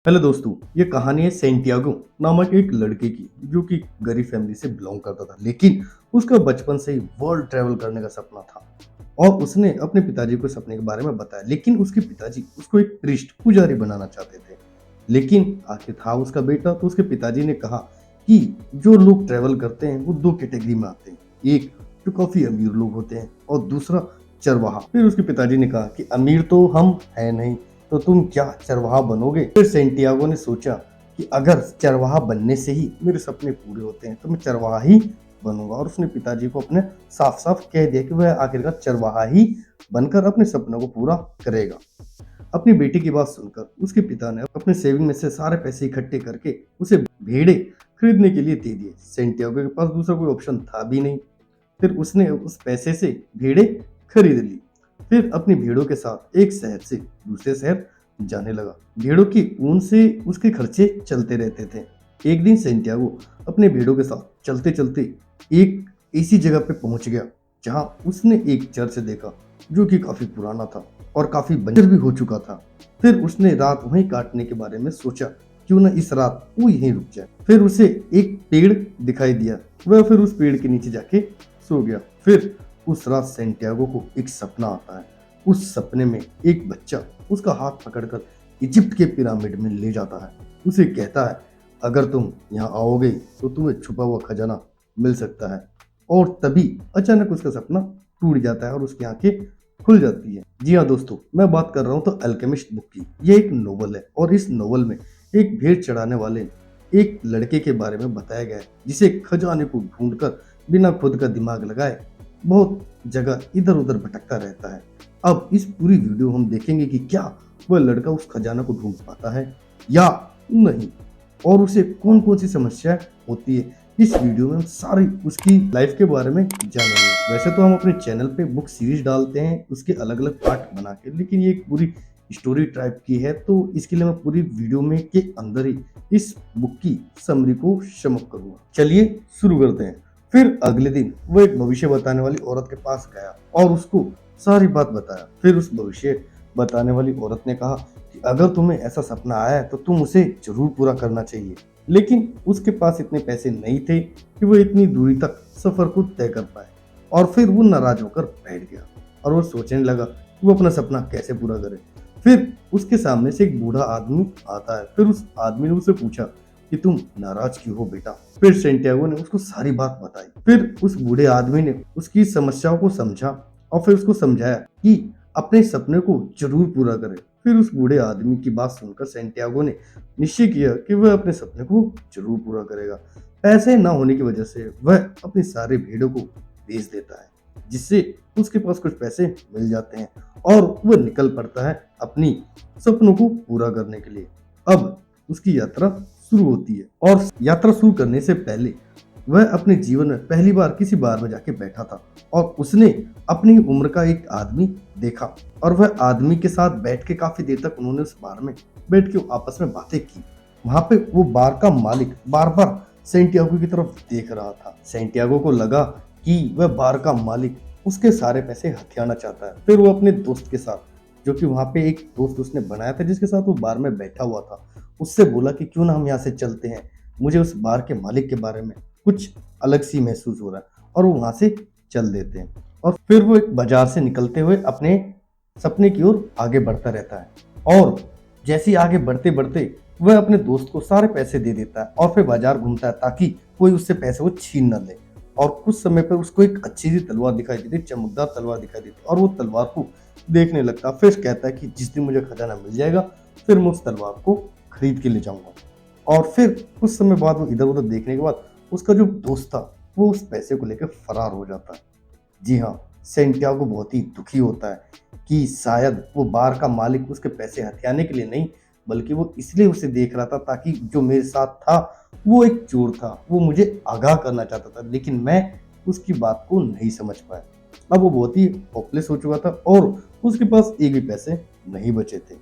Hello दोस्तों, ये कहानी है सेंटियागो नामक एक लड़के की जो कि गरीब फैमिली से बिलोंग करता था। लेकिन उसका बचपन से ही वर्ल्ड ट्रैवल करने का सपना था और उसने अपने पिताजी को सपने के बारे में बताया। लेकिन उसके पिताजी उसको एक प्रीस्ट पुजारी बनाना चाहते थे। लेकिन आखिर था उसका बेटा, तो उसके पिताजी ने कहा कि जो लोग ट्रैवल करते हैं वो दो कैटेगरी में आते हैं। एक जो काफी अमीर लोग होते हैं और दूसरा चरवाहा। फिर उसके पिताजी ने कहा कि अमीर तो हम है नहीं, तो तुम क्या चरवाहा बनोगे? फिर सेंटियागो ने सोचा कि अगर चरवाहा बनने से ही मेरे सपने पूरे होते हैं तो मैं चरवाहा ही बनूंगा। और उसने पिताजी को अपने साफ साफ कह दिया कि वह आखिरकार चरवाहा ही बनकर अपने सपनों को पूरा करेगा। अपनी बेटी की बात सुनकर उसके पिता ने अपने सेविंग में से सारे पैसे इकट्ठे करके उसे भेड़े खरीदने के लिए दे दिए। सेंटियागो के पास दूसरा कोई ऑप्शन था भी नहीं। फिर उसने उस पैसे से भेड़ें खरीद ली। फिर अपनी भेड़ों के साथ एक शहर से दूसरे शहर जाने लगा। भेड़ों की ऊन से उसके खर्चे चलते रहते थे। एक दिन सेंटियागो अपने भेड़ों के साथ चलते चलते एक ऐसी जगह पे पहुंच गया जहां उसने एक चर्च देखा जो कि काफी पुराना था और काफी बंजर भी हो चुका था। फिर उसने रात वहीं काटने के बारे में सोचा, क्यों ना इस रात वो यहीं रुक जाए। फिर उसे एक पेड़ दिखाई दिया। वह फिर उस पेड़ के नीचे जाके सो गया। फिर उस रात सेंटियागो को एक सपना आता है। उस सपने में एक बच्चा उसका हाथ पकड़कर इजिप्ट के पिरामिड में ले जाता है। उसे कहता है, अगर तुम यहाँ आओगे तो तुम्हें छुपा हुआ खजाना मिल सकता है। और तभी अचानक उसका सपना टूट जाता है और उसकी आंखें खुल जाती है। जी हाँ दोस्तों, मैं बात कर रहा हूँ तो अल्केमिस्ट बुक की। यह एक नोवेल है और इस नोवेल में एक भेड़ चढ़ाने वाले एक लड़के के बारे में बताया गया है जिसे खजाने को ढूंढकर बिना खुद का दिमाग लगाए बहुत जगह इधर उधर भटकता रहता है। अब इस पूरी वीडियो हम देखेंगे कि क्या वह लड़का उस खजाना को ढूंढ पाता है या नहीं, और उसे कौन कौन सी समस्या होती है। इस वीडियो में हम सारी उसकी लाइफ के बारे में जानेंगे। वैसे तो हम अपने चैनल पे बुक सीरीज डालते हैं उसके अलग अलग पार्ट बना के, लेकिन ये एक पूरी स्टोरी टाइप की है तो इसके लिए मैं पूरी वीडियो में के अंदर ही इस बुक की समरी को समअप करूंगा। चलिए शुरू करते हैं। फिर अगले दिन वो एक भविष्य बताने वाली औरत के पास गया और उसको सारी बात बताया। फिर उस भविष्य बताने वाली औरत ने कहा कि अगर तुम्हें ऐसा सपना आया है तो तुम उसे जरूर पूरा करना चाहिए। लेकिन उसके पास इतने पैसे नहीं थे कि वो इतनी दूरी तक सफर को तय कर पाए। और फिर वो नाराज होकर बैठ गया और वो सोचने लगा कि वो अपना सपना कैसे पूरा करे। फिर उसके सामने से एक बूढ़ा आदमी आता है। फिर उस आदमी ने उससे पूछा कि तुम नाराज क्यों हो बेटा? फिर सेंटियागो ने उसको सारी बात बताई। फिर उस बूढ़े आदमी ने उसकी समस्याओं को समझा और फिर उसको समझाया कि अपने सपने को जरूर पूरा करे। फिर उस बूढ़े आदमी की बात सुनकर सेंटियागो ने निश्चय किया कि वह अपने सपने को जरूर पूरा करेगा। पैसे न होने की वजह से वह अपने सारे भेड़ों को बेच देता है, जिससे उसके पास कुछ पैसे मिल जाते हैं और वह निकल पड़ता है अपनी सपनों को पूरा करने के लिए। अब उसकी यात्रा शुरू होती है और यात्रा शुरू करने से पहले वह अपने जीवन में पहली बार किसी बार में जाके बैठा था और उसने अपनी उम्र का एक आदमी देखा। और वह आदमी के साथ बैठ के काफी देर तक उन्होंने उस बार में बैठ के आपस में बातें की। वहां पे वो बार का मालिक बार बार सेंटियागो की तरफ देख रहा था। सेंटियागो को लगा कि वह बार का मालिक उसके सारे पैसे हथियाना चाहता है। फिर वो अपने दोस्त के साथ, जो कि वहां पे एक दोस्त उसने बनाया था जिसके साथ वो बार में बैठा हुआ था, उससे बोला कि क्यों ना हम यहाँ से चलते हैं, मुझे उस बार के मालिक के बारे में कुछ अलग सी महसूस हो रहा है। और वो वहां से चल देते हैं और फिर वो एक बाजार से निकलते हुए अपने सपने की ओर आगे बढ़ता रहता है। और जैसे ही आगे बढ़ते बढ़ते वह अपने दोस्त को सारे पैसे दे देता है और फिर बाजार घूमता है ताकि कोई उससे पैसे वो छीन न ले। और कुछ समय पर उसको एक अच्छी सी तलवार दिखाई देती, चमकदार तलवार दिखाई देती और वो तलवार को देखने लगता। फिर कहता है कि जिस दिन मुझे खजाना मिल जाएगा फिर मैं उस तलवार को खरीद के ले जाऊंगा। और फिर कुछ समय बाद वो इधर उधर देखने के बाद उसका जो दोस्त था वो उस पैसे को लेकर फरार हो जाता है। जी हाँ, सेंटियागो बहुत ही दुखी होता है कि शायद वो बार का मालिक उसके पैसे हथियाने के लिए नहीं, बल्कि वो इसलिए उसे देख रहा था ताकि जो मेरे साथ था वो एक चोर था, वो मुझे आगाह करना चाहता था, लेकिन मैं उसकी बात को नहीं समझ पाया। अब वो बहुत ही होपलेस हो चुका था और उसके पास एक भी पैसे नहीं बचे थे।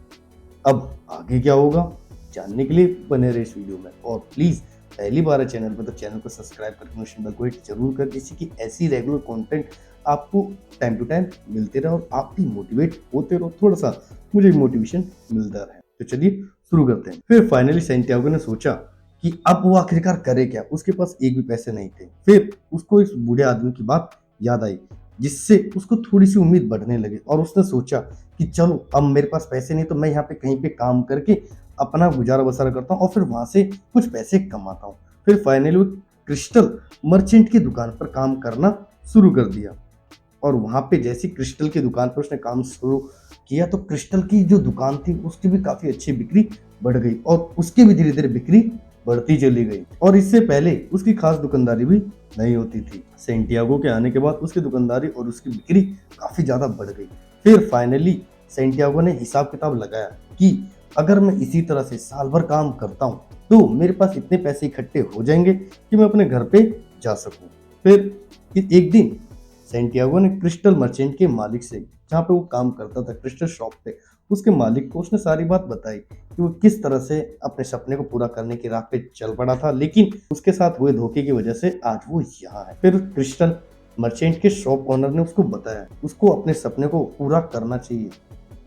अब आगे क्या होगा जानने के लिए बने रहे इस वीडियो में। और प्लीज पहली बार है चैनल पर तो चैनल को सब्सक्राइब करके नोटिफिकेशन बेल को हिट जरूर कर, जिससे कि ऐसी रेगुलर कंटेंट आपको टाइम टू टाइम मिलते रहे और आप भी मोटिवेट होते रहो, थोड़ा सा मुझे मोटिवेशन मिलता रहे। तो चलिए शुरू करते हैं। फिर फाइनली सैंटियागो ने सोचा कि अब वो आखिरकार करे क्या। उसके पास एक भी पैसे नहीं थे। फिर उसको इस बूढ़े आदमी की बात याद आई, जिससे उसको थोड़ी सी उम्मीद बढ़ने लगी और उसने सोचा कि चलो अब मेरे पास पैसे नहीं तो मैं यहाँ पे कहीं पे काम करके अपना गुजारा बसरा करता हूँ और फिर वहां से कुछ पैसे कमाता हूँ। फिर फाइनली वो क्रिस्टल मर्चेंट की दुकान पर काम करना शुरू कर दिया और वहां पे जैसी क्रिस्टल की दुकान पर उसने काम शुरू किया तो क्रिस्टल की जो दुकान थी उसकी भी काफी अच्छी बिक्री बढ़ गई और उसकी भी धीरे धीरे बिक्री बढ़ती चली गई और इससे पहले उसकी खास दुकानदारी भी नहीं होती थी। सेंटियागो के आने के बाद उसकी दुकानदारी और उसकी बिक्री काफी ज्यादा बढ़ गई। फिर फाइनली सेंटियागो ने हिसाब किताब लगाया कि अगर मैं इसी तरह से साल भर काम करता हूँ तो मेरे पास इतने पैसे इकट्ठे हो जाएंगे कि मैं अपने घर पे जा सकूं। फिर एक दिन सेंटियागो ने क्रिस्टल मर्चेंट के मालिक से, जहाँ पे वो काम करता था क्रिस्टल शॉप पे, उसके मालिक को उसने सारी बात बताई कि वो किस तरह से अपने सपने को पूरा करने की राह पे चल पड़ा था, लेकिन उसके साथ हुए धोखे की वजह से आज वो यहाँ है। फिर क्रिस्टल मर्चेंट के शॉप ओनर ने उसको बताया उसको अपने सपने को पूरा करना चाहिए,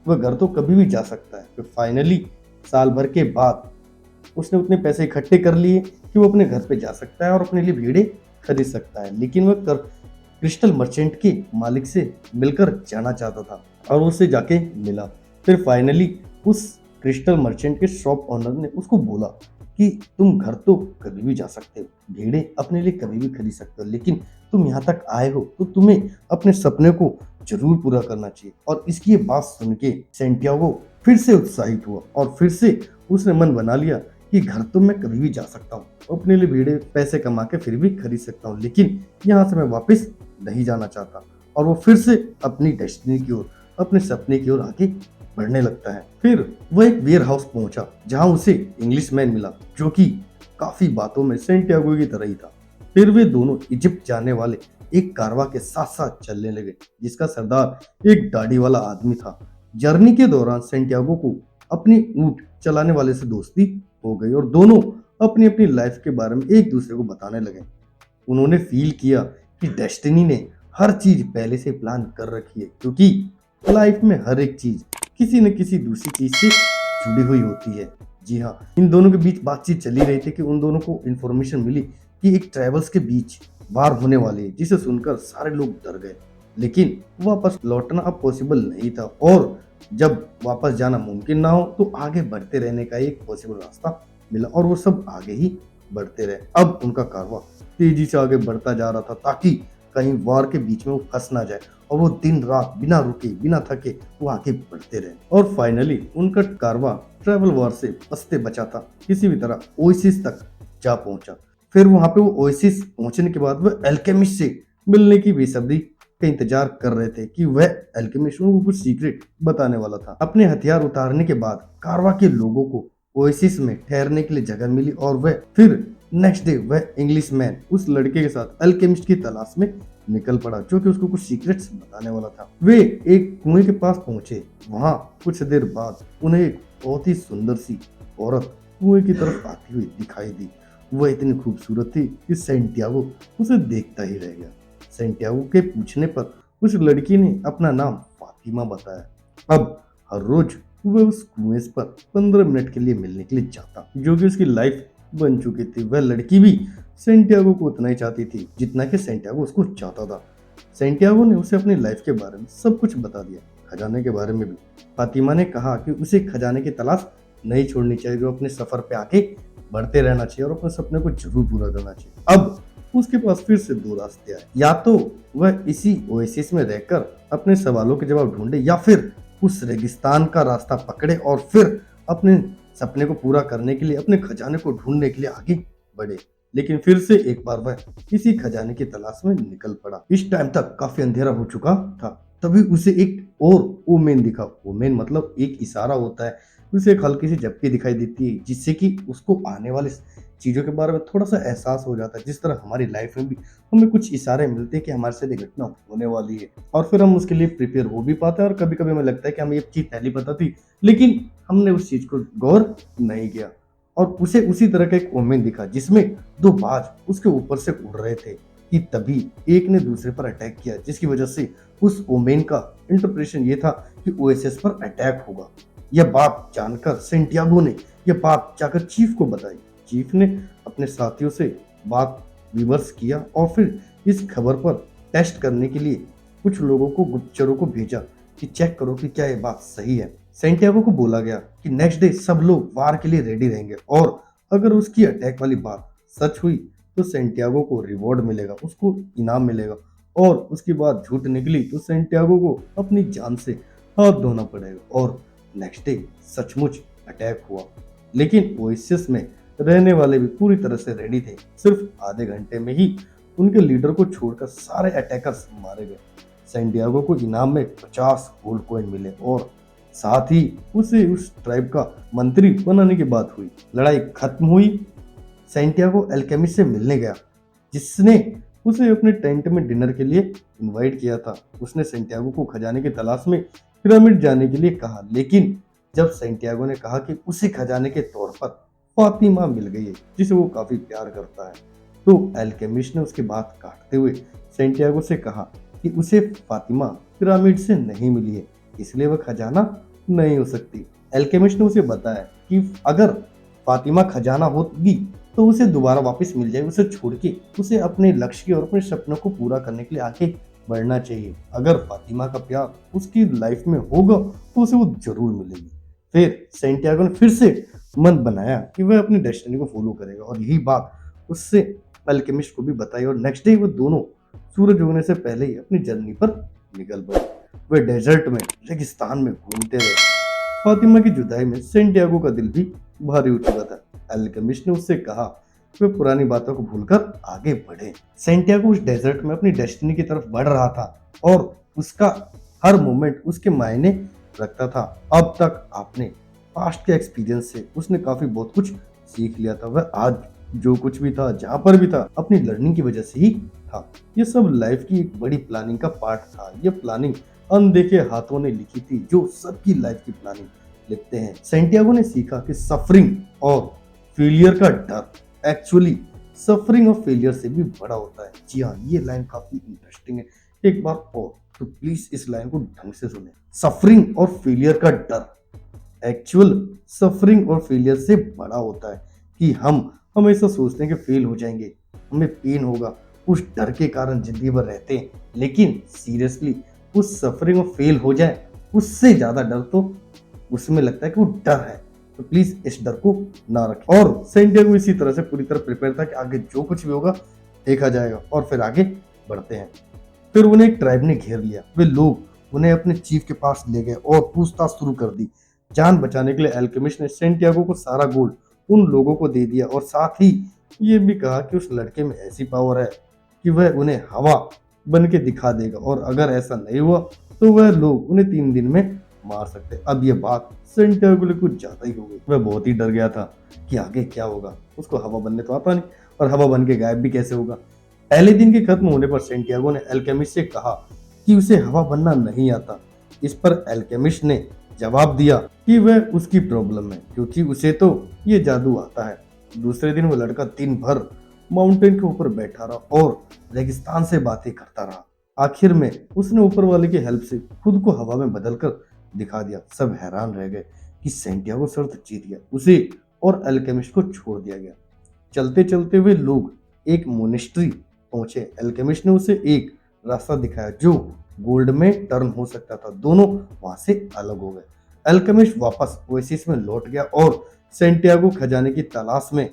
वह घर तो कभी भी जा सकता है। फिर फाइनली साल भर के बाद उसने उतने पैसे इकट्ठे कर लिए कि वो अपने घर पे जा सकता है और अपने लिए भेड़े खरीद सकता है, लेकिन वह क्रिस्टल मर्चेंट के मालिक से मिलकर जाना चाहता था और उससे जाके मिला। फिर फाइनली उस क्रिस्टल मर्चेंट के शॉप ओनर ने उसको बोला कि तुम घर तो कभी भी जा सकते हो, भेड़े अपने लिए कभी भी खरीद सकते हो, लेकिन तुम यहाँ तक आए हो तो तुम्हें अपने सपने को जरूर पूरा करना चाहिए। और इसकी ये बात सुन के सेंटियागो फिर से उत्साहित हुआ और फिर से उसने मन बना लिया कि घर तो मैं कभी भी जा सकता हूँ, अपने लिए भेड़े पैसे कमा के फिर भी खरीद सकता हूँ, लेकिन यहाँ से मैं वापस नहीं जाना चाहता। और वो फिर से अपनी डेस्टिनी की ओर, अपने सपने की ओर आगे बढ़ने लगता है। फिर वह एक वेयर हाउस पहुंचा जहां उसे इंग्लिशमैन मिला जो कि काफी बातों में सेंटियागो की तरह ही था। फिर वे दोनों इजिप्ट जाने वाले एक कारवा के साथ साथ चलने लगे जिसका सरदार एक दाढ़ी वाला आदमी था। जर्नी के दौरान सेंटियागो को अपनी ऊंट चलाने वाले से दोस्ती हो गई और दोनों अपनी अपनी लाइफ के बारे में एक दूसरे को बताने लगे। उन्होंने फील किया कि डेस्टिनी ने हर चीज पहले से प्लान कर रखी है, क्योंकि लाइफ में हर एक चीज किसी न किसी दूसरी चीज से जुड़ी हुई होती है। जी हाँ, इन दोनों के बीच बातचीत चली रही थी कि उन दोनों को इन्फॉर्मेशन मिली कि एक ट्रैवल्स के बीच वार होने वाली है, जिसे सुनकर सारे लोग डर गए। लेकिन वापस लौटना अब पॉसिबल नहीं था और जब वापस जाना मुमकिन ना हो तो आगे बढ़ते रहने का एक पॉसिबल रास्ता मिला और वो सब आगे ही बढ़ते रहे। अब उनका कारवां तेजी से आगे बढ़ता जा रहा था ताकि कहीं वार के बीच में वो फंस ना जाए और वो दिन रात बिना रुके बिना थके वो आगे बढ़ते रहे। और फाइनली उनका कारवां ट्रैवल वार से बचते बचा था किसी भी तरह ओएसिस तक जा पहुंचा। फिर वहां पे वो ओएसिस पहुंचने के बाद वह एल्केमिस्ट से मिलने की बेसब्री का इंतजार कर रहे थे कि वह एल्केमिस्ट उनको कुछ सीक्रेट बताने वाला था। अपने हथियार उतारने के बाद कारवां के लोगों को ओएसिस में ठहरने के लिए जगह मिली और वह फिर नेक्स्ट डे वह इंग्लिश मैन उस लड़के के साथ अल्केमिस्ट की तलाश में निकल पड़ा जो कि उसको कुछ सीक्रेट्स बताने वाला था। वे एक कुएं के पास पहुंचे। वहां कुछ देर बाद उन्हें एक बहुत ही सुंदर सी औरत कुएं की तरफ आती हुई दिखाई दी। वह इतनी खूबसूरत थी कि सेंटियागो उसे देखता ही रह गया। सेंटियागो के पूछने पर उस लड़की ने अपना नाम फातिमा बताया। अब हर रोज वह उस कुएं पर 15 मिनट के लिए मिलने के लिए जाता, जो कि उसकी लाइफ बन चुकी थी। वह लड़की भी सेंटियागो को उतना ही चाहती थी जितना कि सेंटियागो उसको चाहता था। सेंटियागो ने उसे अपनी लाइफ के बारे में सब कुछ बता दिया, खजाने के बारे में भी। फातिमा ने कहा कि उसे खजाने की तलाश नहीं छोड़नी चाहिए, वो अपने सफर पे आगे बढ़ते रहना चाहिए और अपने सपने को जरूर पूरा करना चाहिए। अब उसके पास फिर से दो रास्ते आए, या तो वह इसी ओएसिस में रहकर अपने सवालों के जवाब ढूंढे या फिर उस रेगिस्तान का रास्ता पकड़े और फिर अपने सपने को पूरा करने के लिए अपने खजाने को ढूंढने के लिए आगे बढ़े। लेकिन फिर से एक बार वह इसी खजाने की तलाश में निकल पड़ा। इस टाइम तक काफी अंधेरा हो चुका था। तभी उसे एक और ओमेन दिखा। ओमेन मतलब एक इशारा होता है, उसे एक हल्की सी झपकी दिखाई देती है जिससे कि उसको आने वाले चीजों के बारे में थोड़ा सा एहसास हो जाता है। जिस तरह हमारी लाइफ में भी हमें कुछ इशारे मिलते हैं कि हमारे साथ एक घटना होने वाली है और फिर हम उसके लिए प्रिपेयर हो भी पाते हैं। और कभी कभी हमें लगता है कि हमें ये चीज पहले पता थी लेकिन हमने उस चीज को गौर नहीं किया। और उसे उसी तरह का एक ओमेन दिखा जिसमें दो बाज उसके ऊपर से उड़ रहे थे कि तभी एक ने दूसरे पर अटैक किया, जिसकी वजह से उस ओमेन का इंटरप्रिटेशन ये था कि ओएसिस पर अटैक होगा। यह बात जानकर सेंटियागो ने यह बात जाकर चीफ को बताई। चीफ ने अपने साथियों से बात विमर्श किया और फिर इस खबर पर टेस्ट करने के लिए कुछ लोगों को गुप्तचरों को भेजा कि चेक करो कि क्या यह बात सही है। सेंटियागो को बोला गया कि नेक्स्ट डे सब लोग वार के लिए रेडी रहेंगे और अगर उसकी अटैक वाली बात सच हुई तो सेंटियागो को रिवॉर्ड मिलेगा, उसको इनाम मिलेगा, और उसकी बात झूठ निकली तो सेंटियागो को अपनी जान से हाथ धोना पड़ेगा। और नेक्स्ट डे सचमुच अटैक हुआ, लेकिन ओएसिस में रहने वाले भी पूरी तरह से रेडी थे। सिर्फ आधे घंटे में ही उनके लीडर को छोड़कर सारे अटैकर्स मारे गए। सेंटियागो को इनाम में 50 गोल्ड कॉइन मिले और साथ ही उसे उस ट्राइब का मंत्री बनाने की बात हुई। लड़ाई खत्म हुई। सेंटियागो अल्केमिस्ट से मिलने गया, जिसने उसे अपने टेंट में डिनर के लिए इनवाइट किया था। उसने सेंटियागो को खजाने की तलाश में पिरामिड जाने के लिए कहा, लेकिन जब सेंटियागो ने कहा कि उसे खजाने के तौर पर फातिमा मिल गई है, जिसे वो काफी प्यार करता है, तो अल्केमिस्ट ने उसकी बात काटते हुए सेंटियागो से कहा कि उसे फातिमा पिरामिड से नहीं मिली है, इसलिए वह खजाना नहीं हो सकती। अल्केमिस्ट ने उसे बताया कि अगर फातिमा खजाना होगी तो उसे दोबारा वापस मिल जाए, उसे छोड़ के उसे अपने लक्ष्य और अपने सपनों को पूरा करने के लिए आगे बढ़ना चाहिए। अगर फातिमा का प्यार उसकी लाइफ में होगा तो उसे वो जरूर मिलेगी। फिर सेंटियागो ने फिर से मन बनाया कि वह अपनी डेस्टिनी को फॉलो करेगा और यही बात उससे अल्केमिस्ट को भी बताई और नेक्स्ट डे वो दोनों सूरज उगने से पहले ही अपनी जर्नी पर निकल पड़े। वे डेजर्ट में रेगिस्तान में घूमते रहे। फातिमा की जुदाई में सेंटियागो का दिल भी भारी हो चुका था। अल्केमिस्ट ने उससे कहा वे पुरानी बातों को भूलकर आगे बढ़े। सेंटियागो उस डेजर्ट में अपनी डेस्टिनी की तरफ बढ़ रहा था और उसका हर मोमेंट उसके मायने रखता था। अब तक आपने पास्ट के एक्सपीरियंस से उसने काफी बहुत कुछ सीख लिया था। वह आज जो कुछ भी था, जहां पर भी था, अपनी लर्निंग की वजह से ही था। ये सब लाइफ की एक बड़ी प्लानिंग का पार्ट था। ये प्लानिंग अनदेखे हाथों ने लिखी थी, जो सबकी लाइफ की प्लानिंग लिखते हैं। सेंटियागो ने सीखा कि सफरिंग और फेलियर का डर एक्चुअली सफरिंग और फेलियर से भी बड़ा होता है। जी हाँ, ये लाइन काफी इंटरेस्टिंग है। एक बार और तो प्लीज इस लाइन को ढंग से सुने। सफरिंग और फेलियर का डर एक्चुअल सफरिंग और फेलियर से बड़ा होता है कि हम हमेशा सोचते हैं कि फेल हो जाएंगे, हमें पेन होगा, उस डर के कारण जिंदगी भर रहते हैं। लेकिन सीरियसली उस सफरिंग और फेल हो जाए उससे ज्यादा डर तो उसमें लगता है कि वो डर है। तो प्लीज इस डर को ना रखें। और सेंटियागो इसी तरह से पूरी तरह प्रिपेयर था कि आगे जो कुछ भी होगा देखा जाएगा और फिर आगे बढ़ते हैं। फिर उन्हें एक ट्राइब ने घेर लिया। वे लोग उन्हें अपने चीफ के पास ले गए और पूछताछ शुरू कर दी। जान बचाने के लिए अल्केमिस्ट ने सेंटियागो को सारा गोल्ड उन लोगों को दे दिया और साथ ही ये भी कहा कि उस लड़के में ऐसी पावर है कि वह उन्हें हवा बन के दिखा देगा और अगर ऐसा नहीं हुआ तो वह लोग उन्हें 3 दिन में मार सकते। अब यह बात सेंटियागो को कुछ ज्यादा ही हो गई। वह बहुत ही डर गया था कि आगे क्या होगा। उसको हवा बनने तो आता नहीं और हवा बन के गायब भी कैसे होगा। पहले दिन के खत्म होने पर सेंटियागो ने अल्केमिस्ट से कहा कि उसे हवा बनना नहीं आता। इस पर अल्केमिस्ट ने जवाब दिया कि वह उसकी प्रॉब्लम है, क्योंकि उसे तो ये जादू आता है। दूसरे दिन वो लड़का दिन भर माउंटेन के ऊपर बैठा रहा और रेगिस्तान से बातें करता रहा। आखिर में उसने ऊपर वाले की हेल्प से खुद को हवा में बदलकर दिखा दिया। सब हैरान रह गए कि सेंटियागो शर्त जीत गया। उसे और अल्केमिस्ट को छोड़ दिया गया। चलते चलते हुए लोग एक मोनेस्ट्री पहुंचे। अल्केमिस्ट ने उसे एक रास्ता दिखाया जो गोल्ड में टर्न हो सकता था। दोनों वहां से अलग हो गए। अल्केमिस्ट वापस ओएसिस में लौट गया और सेंटियागो खजाने की तलाश में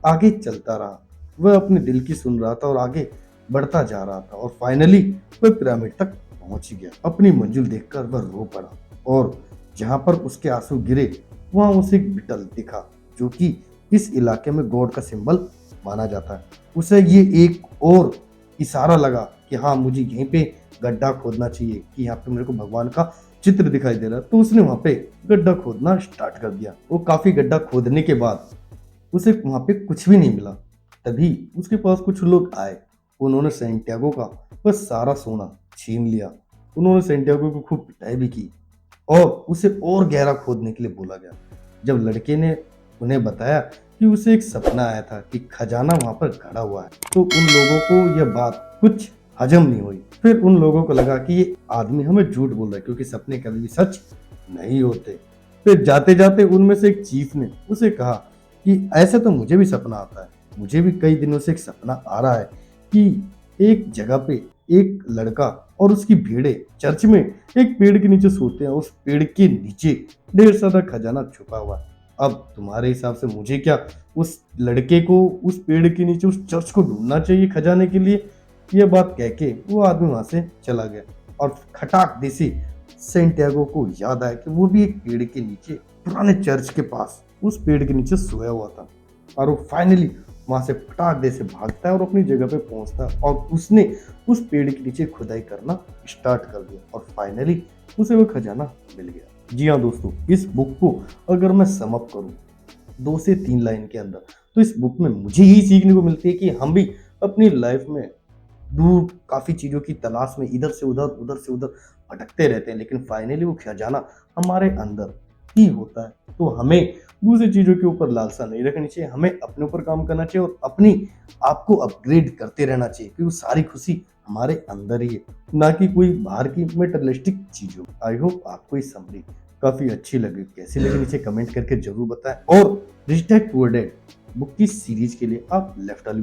आगे चलता रहा। वह अपने दिल की सुन रहा था और आगे बढ़ता जा रहा था और फाइनली वह पिरामिड तक पहुंच गया। अपनी मंजिल देखकर वह रो पड़ा और जहां पर उसके आंसू गिरे वहां उसे एक बिटल दिखा, जो कि इस इलाके में गॉड का सिंबल माना जाता है। उसे ये एक और इशारा लगा कि हाँ, मुझे यहीं पे गड्ढा खोदना चाहिए, कि यहाँ पे मेरे को भगवान का चित्र दिखाई दे रहा है। तो उसने वहां पे गड्ढा खोदना स्टार्ट कर दिया। वो काफी गड्ढा खोदने के बाद उसे वहां पे कुछ भी नहीं मिला। तभी उसके पास कुछ लोग आए। उन्होंने सेंटियागो का वह सारा सोना छीन लिया। उन्होंने सेंटियागो को खूब पिटाई भी की और उसे और गहरा खोदने के लिए बोला गया। जब लड़के ने उन्हें बताया कि उसे एक सपना आया था कि खजाना वहां पर खड़ा हुआ है, तो उन लोगों को यह बात कुछ हजम नहीं हुई। फिर उन लोगों को लगा कि ये आदमी हमें झूठ बोल रहा है, क्योंकि सपने कभी भी सच नहीं होते। फिर जाते जाते उनमें से एक चीफ ने उसे कहा कि ऐसे तो मुझे भी सपना आता है, मुझे भी कई दिनों से एक सपना आ रहा है कि एक जगह पे एक लड़का और उसकी भेड़ें चर्च में एक पेड़ के नीचे सोते हैं, उस पेड़ के नीचे ढेर सारा खजाना छुपा हुआ है। अब तुम्हारे हिसाब से मुझे क्या उस लड़के को उस पेड़ के नीचे उस चर्च को ढूंढना चाहिए खजाने के लिए? ये बात कह के वो आदमी वहां से चला गया और खटाक देसी सेंटियागो को याद आया कि वो भी एक पेड़ के नीचे पुराने चर्च के पास उस पेड़ के नीचे सोया हुआ था। और वो फाइनली वहां से फटाक दे से भागता है और अपनी जगह पे पहुंचता है और उसने उस पेड़ के नीचे खुदाई करना स्टार्ट कर दिया और फाइनली उसे वो खजाना मिल गया। जी हाँ दोस्तों, इस बुक को अगर मैं सम अप करूं 2 से 3 लाइन के अंदर, तो इस बुक में मुझे यही सीखने को मिलती है कि हम भी अपनी लाइफ में दूर काफ़ी चीज़ों की तलाश में इधर से उधर भटकते रहते हैं, लेकिन फाइनली वो खजाना हमारे अंदर ही होता है। तो हमें दूसरी चीज़ों के ऊपर लालसा नहीं रखनी चाहिए, हमें अपने ऊपर काम करना चाहिए और अपनी आप को अपग्रेड करते रहना चाहिए, क्योंकि वो सारी खुशी हमारे अंदर ही है, ना कि कोई बाहर की मटेरियलिस्टिक चीज़ों। आई होप आपको ये समरी काफ़ी अच्छी लगी। कैसी लगी नीचे कमेंट करके ज़रूर बताएं और rich dad poor dad book की सीरीज के लिए आप लेफ्ट वाली